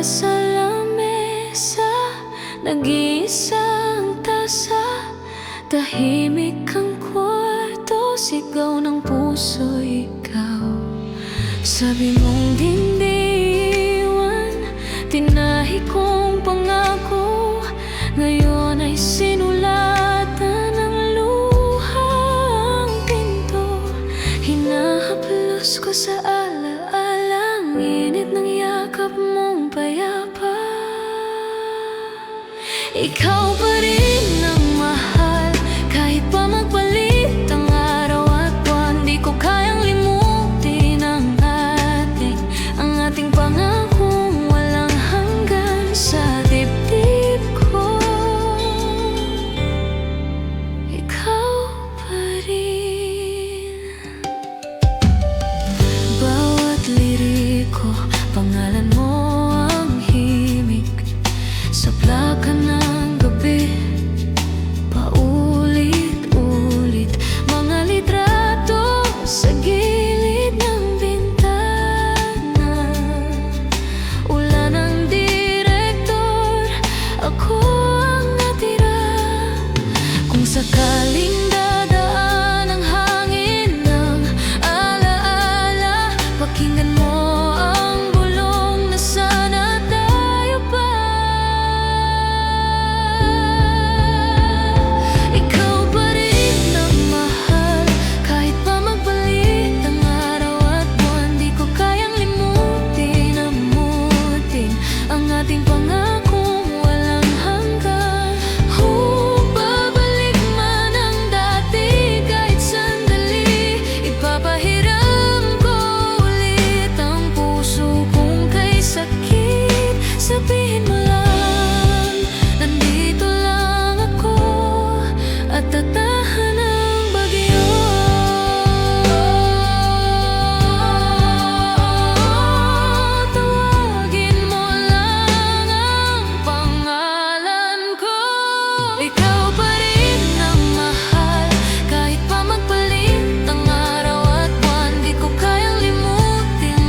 sa lamesa, nag-iisang tasa, tahimik ang kwarto, sigaw ng puso ikaw. Sabi mong hindi iwan, tinahi kong pangako, ngayon ay sinulatan ng luhang pinto. Hinahaplos ko sa ala-alang init ng yakap mong payapa. Ikaw pa rin ang mahal, kahit pa magpalit ang araw at buwan. Di ko kayang limutin ang ating pangakong walang hanggan sa dibdib ko. Ikaw pa rin. Bawat liriko, pangalan mo ang himig sa plaka ng gabi, paulit-ulit. Mga litrato sa gilid ng bintana, ulan ng direktor, ako ang natira. Kung sakaling dadaan ang hangin ng alaala, pakinggan mo ang bulong na sana tayo pa. Ikaw pa rin ang mahal, kahit pa magpalit ang araw at buwan. Di ko kayang limutin, amutin ang ating pangakong walang hanggan. Babalik man ang dati kahit sandali, ipapahiram ko ulit ang puso kung kay sakit. Sabihin mo lang, nandito lang ako at tatahan ang bagyo. Tawagin mo lang ang pangalan ko. Ikaw pa rin ang mahal, kahit pa magpalit ang araw at buwan. Di ko kayang limutin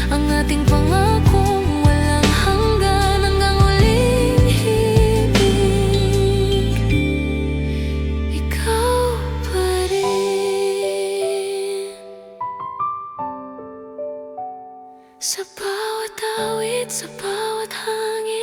ang ating pangakong walang hanggan hanggang huling higit. Ikaw pa rin. Sa bawat awit, sa bawat hangin,